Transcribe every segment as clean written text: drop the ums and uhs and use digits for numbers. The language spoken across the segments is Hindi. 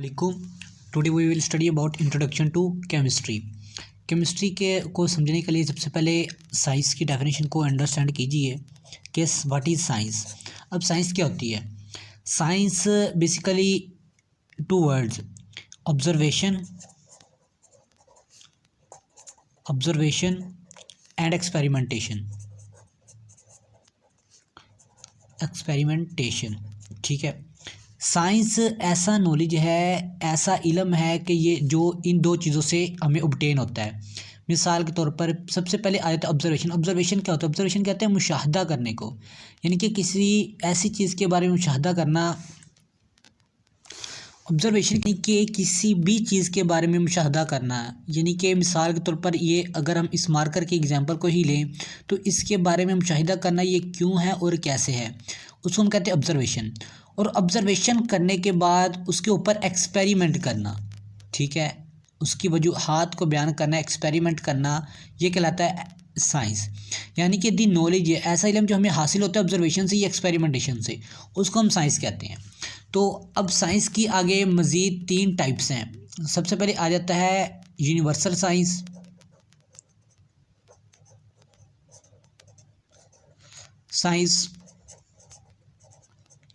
वालेकुम। Today we will study about introduction to chemistry. Chemistry के को समझने के लिए सबसे पहले साइंस की डेफिनेशन को अंडरस्टैंड कीजिए कि व्हाट इज़ साइंस। अब साइंस क्या होती है? Science basically two words, observation observation and experimentation. ठीक है। साइंस ऐसा नॉलेज है, ऐसा इल्म है कि ये जो इन दो चीज़ों से हमें ऑब्टेन होता है। मिसाल के तौर पर सबसे पहले आ जाता है ऑब्जर्वेशन। ऑब्जर्वेशन क्या होता है? ऑब्जर्वेशन कहते हैं मुशाहदा करने को, यानी कि किसी ऐसी चीज़ के बारे में मुशाहदा करना। ऑब्जर्वेशन यानी कि किसी भी चीज़ के बारे में मुशाहदा करना, यानी कि मिसाल के तौर पर ये अगर हम इस मार्कर के एग्जांपल को ही लें तो इसके बारे में मुशाहिदा करना, ये क्यों है और कैसे है, उसको हम कहते हैं ऑब्जर्वेशन। और ऑब्जर्वेशन करने के बाद उसके ऊपर एक्सपेरिमेंट करना, ठीक है, उसकी वजूहात को बयान करना, एक्सपेरिमेंट करना, ये कहलाता है साइंस। यानी कि दी नॉलेज है, ऐसा इल्म जो हमें हासिल होता है ऑब्जर्वेशन से या एक्सपेरिमेंटेशन से, उसको हम साइंस कहते हैं। तो अब साइंस की आगे मज़ीद 3 टाइप्स हैं। सबसे पहले आ जाता है यूनिवर्सल साइंस,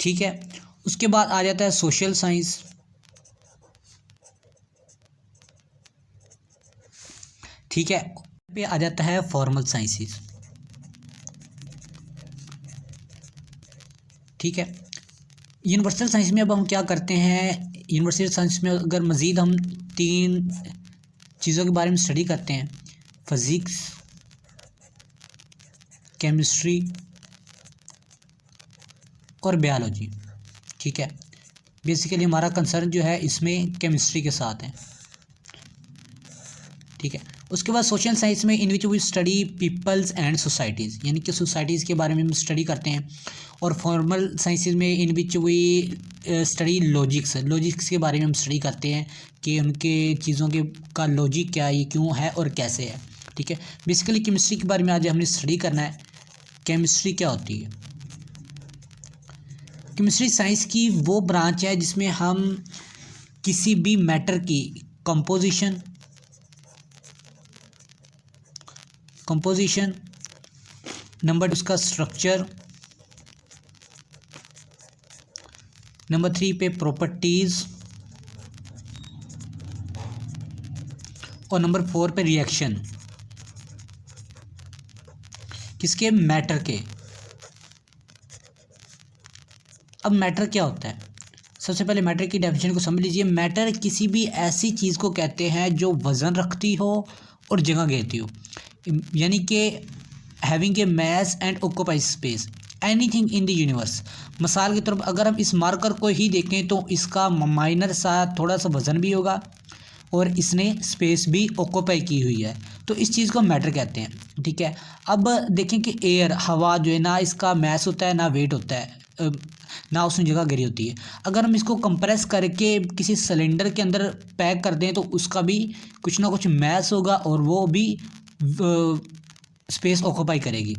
ठीक है। उसके बाद आ जाता है सोशल साइंस, ठीक है। पे आ जाता है फॉर्मल साइंसेस, ठीक है। यूनिवर्सल साइंस में अब हम क्या करते हैं? यूनिवर्सल साइंस में अगर मज़ीद हम 3 चीज़ों के बारे में स्टडी करते हैं, फिज़िक्स, केमिस्ट्री और बायोलॉजी, ठीक है। बेसिकली हमारा कंसर्न जो है इसमें केमिस्ट्री के साथ है, ठीक है। उसके बाद सोशल साइंस में in which we study peoples and societies, यानी कि सोसाइटीज़ के बारे में हम स्टडी करते हैं। और फॉर्मल साइंसेस में in which we study logics के बारे में हम स्टडी करते हैं कि उनके चीज़ों के का लॉजिक क्या है, ये क्यों है और कैसे है, ठीक है। बेसिकली केमिस्ट्री के बारे में आज हमने स्टडी करना है। केमिस्ट्री क्या होती है? केमिस्ट्री साइंस की वो ब्रांच है जिसमें हम किसी भी मैटर की कंपोजिशन, नंबर 2 उसका स्ट्रक्चर, नंबर 3 पे प्रॉपर्टीज़ और नंबर 4 पे रिएक्शन, किसके? मैटर के। अब मैटर क्या होता है? सबसे पहले मैटर की डेफिनेशन को समझ लीजिए। मैटर किसी भी ऐसी चीज़ को कहते हैं जो वज़न रखती हो और जगह घेरती हो, यानी कि having a mass and occupy space anything in the universe. मिसाल के तौर पर अगर हम इस मार्कर को ही देखें तो इसका माइनर सा थोड़ा सा वज़न भी होगा और इसने स्पेस भी ऑक्यूपाई की हुई है, तो इस चीज़ को मैटर कहते हैं, ठीक है। अब देखें कि एयर, हवा जो है ना, इसका मैस होता है ना वेट होता है, ना उसमें जगह घेरी होती है। अगर हम इसको कंप्रेस करके किसी सिलेंडर के अंदर पैक कर दें तो उसका भी कुछ ना कुछ मैस होगा और वो भी स्पेस ऑक्यूपाई करेगी,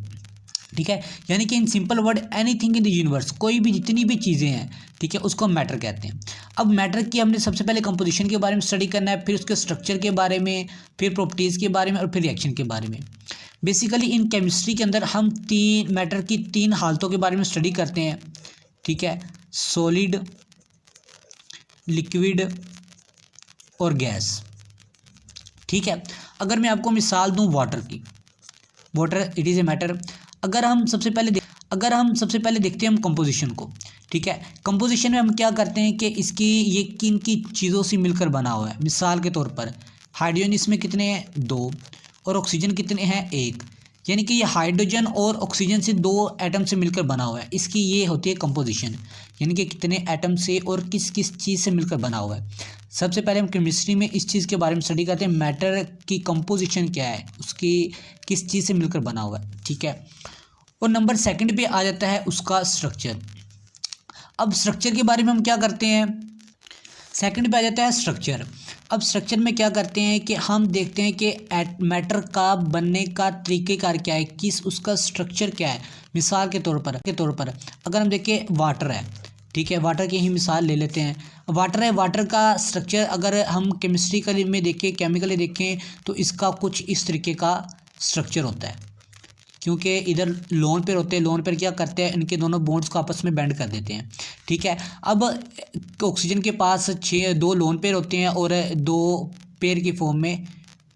ठीक है। यानी कि in simple word anything in the universe, कोई भी जितनी भी चीज़ें हैं, ठीक है, उसको हम मैटर कहते हैं। अब मैटर की हमने सबसे पहले कंपोजिशन के बारे में स्टडी करना है, फिर उसके स्ट्रक्चर के बारे में, फिर प्रॉपर्टीज़ के बारे में और फिर रिएक्शन के बारे में। बेसिकली इन केमिस्ट्री के अंदर हम मैटर की 3 हालतों के बारे में स्टडी करते हैं, ठीक है, सॉलिड, लिक्विड और गैस, ठीक है। अगर मैं आपको मिसाल दूं वाटर की, water it is a matter. अगर हम सबसे पहले देखते हैं हम कंपोजिशन को, ठीक है। कंपोजिशन में हम क्या करते हैं कि इसकी ये किन की चीज़ों से मिलकर बना हुआ है। मिसाल के तौर पर हाइड्रोजन इसमें कितने हैं? 2, और ऑक्सीजन कितने हैं? 1, यानी कि ये हाइड्रोजन और ऑक्सीजन से 2 एटम से मिलकर बना हुआ है। इसकी ये होती है कंपोजिशन, यानी कि कितने एटम से और किस किस चीज़ से मिलकर बना हुआ है। सबसे पहले हम केमिस्ट्री में इस चीज़ के बारे में स्टडी करते हैं, मैटर की कंपोजिशन क्या है, उसकी किस चीज़ से मिलकर बना हुआ है, ठीक है। और नंबर 2 पे आ जाता है उसका स्ट्रक्चर। अब स्ट्रक्चर के बारे में हम क्या करते हैं? 2 पे आ जाता है स्ट्रक्चर। अब स्ट्रक्चर में क्या करते हैं कि हम देखते हैं कि मैटर का बनने का तरीक़ेकार क्या है, किस उसका स्ट्रक्चर क्या है। मिसाल के तौर पर अगर हम देखें वाटर है, ठीक है, वाटर की ही मिसाल ले लेते हैं। वाटर है, वाटर का स्ट्रक्चर अगर हम केमिस्ट्रिकली में देखें, केमिकली देखें, तो इसका कुछ इस तरीके का स्ट्रक्चर होता है। क्योंकि इधर लोन पेयर होते हैं, लोन पेयर क्या करते हैं, इनके दोनों बॉन्ड्स को आपस में बेंड कर देते हैं। ठीक है, अब ऑक्सीजन के पास 2 लोन पेयर होते हैं और 2 पेयर की फॉर्म में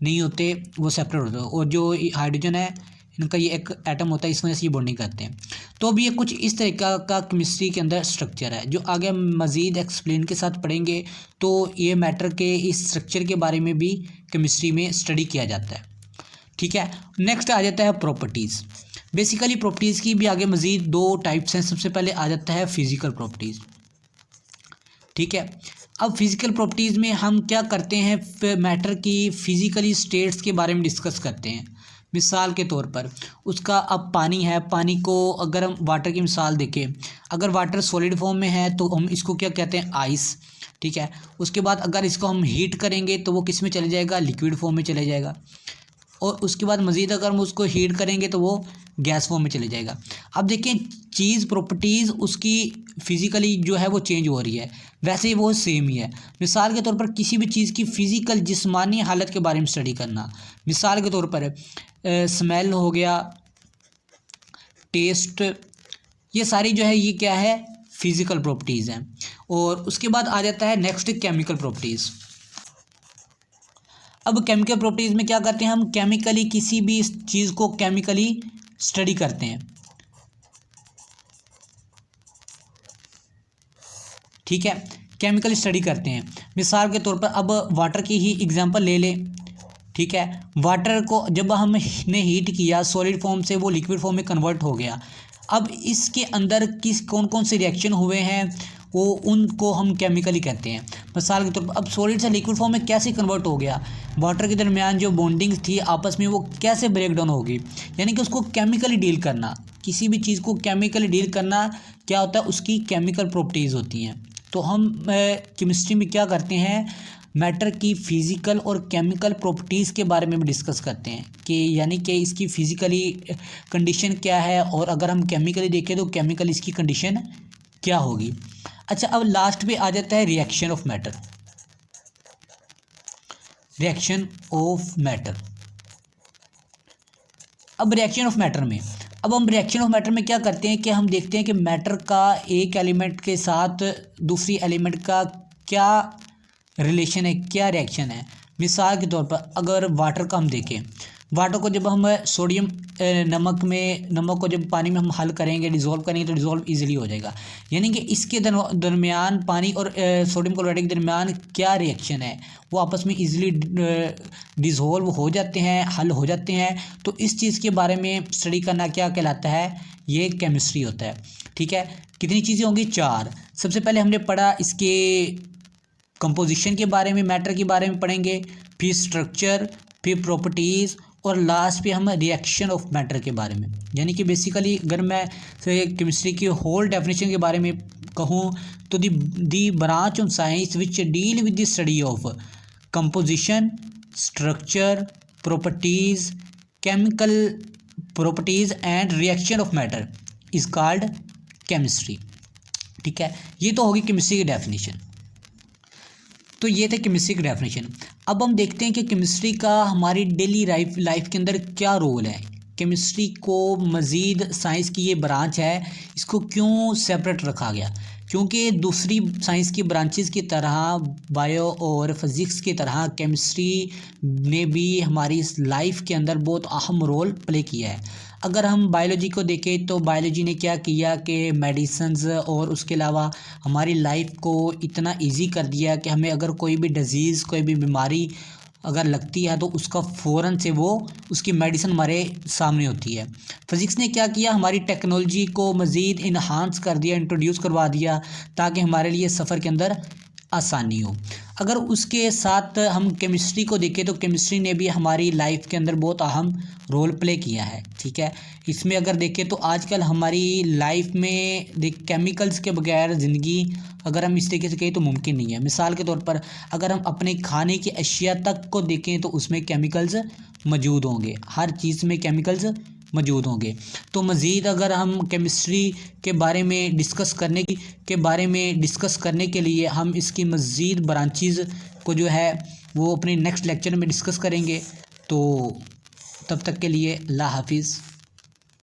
नहीं होते, वो सेपरेट होते हैं। और जो हाइड्रोजन है, इनका ये एक एटम होता है, इस वजह से ये बॉन्डिंग करते हैं। तो अब ये कुछ इस तरीका का केमिस्ट्री के अंदर स्ट्रक्चर है, जो आगे हम मज़ीद एक्सप्लेन के साथ पढ़ेंगे। तो ये मैटर के इस स्ट्रक्चर के बारे में भी केमिस्ट्री में स्टडी किया जाता है। ठीक है, नेक्स्ट आ जाता है प्रॉपर्टीज़। बेसिकली प्रॉपर्टीज़ की भी आगे मज़ीद 2 टाइप्स हैं। सबसे पहले आ जाता है फिज़िकल प्रॉपर्टीज़। ठीक है, अब फिज़िकल प्रॉपर्टीज़ में हम क्या करते हैं, मैटर की फ़िज़िकली स्टेट्स के बारे में डिस्कस करते हैं। मिसाल के तौर पर उसका, अब पानी है, पानी को अगर हम वाटर की मिसाल देखें, अगर वाटर सॉलिड फॉर्म में है तो हम इसको क्या कहते हैं, आइस। ठीक है, उसके बाद अगर इसको हम हीट करेंगे तो वो किस में चले जाएगा, लिक्विड फॉर्म में चले जाएगा। और उसके बाद मज़ीद अगर हम उसको हीट करेंगे तो वो गैस फॉर्म में चले जाएगा। अब देखें, चीज़ प्रॉपर्टीज़ उसकी फ़िज़िकली जो है वो चेंज हो रही है, वैसे ही वो सेम ही है। मिसाल के तौर पर किसी भी चीज़ की फ़िज़िकल जिस्मानी हालत के बारे में स्टडी करना, मिसाल के तौर पर स्मेल हो गया, टेस्ट, ये सारी जो है ये क्या है, फ़िज़िकल प्रॉपर्टीज़ हैं। और उसके बाद आ जाता है नेक्स्ट केमिकल प्रॉपर्टीज़। अब केमिकल प्रॉपर्टीज़ में क्या करते हैं, हम केमिकली किसी भी चीज़ को केमिकली स्टडी करते हैं। ठीक है, केमिकल स्टडी करते हैं। मिसाल के तौर पर अब वाटर की ही एग्जांपल ले लें। ठीक है, वाटर को जब हमने हीट किया सॉलिड फॉर्म से वो लिक्विड फॉर्म में कन्वर्ट हो गया। अब इसके अंदर कौन कौन से रिएक्शन हुए हैं, वो उनको हम केमिकली कहते हैं। मिसाल के तौर पर अब सॉलिड से लिक्विड फॉर्म में कैसे कन्वर्ट हो गया, वाटर के दरमियान जो बॉन्डिंग थी आपस में वो कैसे ब्रेक डाउन होगी, यानी कि उसको केमिकली डील करना। किसी भी चीज़ को केमिकली डील करना क्या होता है, उसकी केमिकल प्रॉपर्टीज़ होती हैं। तो हम केमिस्ट्री में क्या करते हैं, मैटर की फ़िज़िकल और केमिकल प्रॉपर्टीज़ के बारे में भी डिस्कस करते हैं कि यानी कि इसकी फ़िज़िकली कंडीशन क्या है, और अगर हम केमिकली देखें तो केमिकल इसकी कंडीशन क्या होगी। अच्छा, अब लास्ट पे आ जाता है reaction of matter. Reaction of matter, अब रिएक्शन ऑफ मैटर में हम रिएक्शन ऑफ मैटर में क्या करते हैं कि हम देखते हैं कि मैटर का एक एलिमेंट के साथ दूसरी एलिमेंट का क्या रिलेशन है, क्या रिएक्शन है। मिसाल के तौर पर अगर वाटर का हम देखें, वाटर को जब हम सोडियम नमक को जब पानी में हम हल करेंगे, डिज़ोल्व करेंगे तो डिज़ोल्व इजीली हो जाएगा। यानी कि इसके दरमियान पानी और सोडियम क्लोराइड के दरमियान क्या रिएक्शन है, वो आपस में इजीली डिज़ोल्व हो जाते हैं, हल हो जाते हैं। तो इस चीज़ के बारे में स्टडी करना क्या कहलाता है, ये केमिस्ट्री होता है। ठीक है, कितनी चीज़ें होंगी, 4। सबसे पहले हमने पढ़ा इसके कंपोजिशन के बारे में, मैटर के बारे में पढ़ेंगे, फिर स्ट्रक्चर, फिर प्रॉपर्टीज़, और लास्ट पे हम रिएक्शन ऑफ मैटर के बारे में। यानी कि बेसिकली अगर मैं केमिस्ट्री की होल डेफिनेशन के बारे में कहूँ तो दी branch of science which deal with the study of composition, structure, properties, chemical properties and reaction of matter is called chemistry. ठीक है, ये तो होगी केमिस्ट्री की डेफिनेशन। तो ये थे केमिस्ट्री की डेफिनेशन। अब हम देखते हैं कि केमिस्ट्री का हमारी डेली लाइफ के अंदर क्या रोल है। केमिस्ट्री को मज़ीद साइंस की ये ब्रांच है, इसको क्यों सेपरेट रखा गया, क्योंकि दूसरी साइंस की ब्रांचेस की तरह बायो और फिज़िक्स की तरह केमिस्ट्री ने भी हमारी लाइफ के अंदर बहुत अहम रोल प्ले किया है। अगर हम बायोलॉजी को देखें तो बायोलॉजी ने क्या किया कि मेडिसिन्स और उसके अलावा हमारी लाइफ को इतना इजी कर दिया कि हमें अगर कोई भी डिजीज़, कोई भी बीमारी अगर लगती है तो उसका फ़ौरन से वो उसकी मेडिसिन हमारे सामने होती है। फिज़िक्स ने क्या किया, हमारी टेक्नोलॉजी को मज़ीद इन्हांस कर दिया, इंट्रोड्यूस करवा दिया, ताकि हमारे लिए सफ़र के अंदर आसानी हो। अगर उसके साथ हम केमिस्ट्री को देखें तो केमिस्ट्री ने भी हमारी लाइफ के अंदर बहुत अहम रोल प्ले किया है। ठीक है, इसमें अगर देखें तो आजकल हमारी लाइफ में केमिकल्स के बगैर ज़िंदगी अगर हम इस तरीके से कहें तो मुमकिन नहीं है। मिसाल के तौर पर अगर हम अपने खाने की अशिया तक को देखें तो उसमें केमिकल्स मौजूद होंगे, हर चीज़ में केमिकल्स मौजूद होंगे। तो मज़ीद अगर हम केमिस्ट्री के बारे में डिस्कस करने के लिए हम इसकी मज़ीद ब्रांचेज़ को जो है वो अपने नेक्स्ट लेक्चर में डिस्कस करेंगे। तो तब तक के लिए अल्लाह हाफिज़।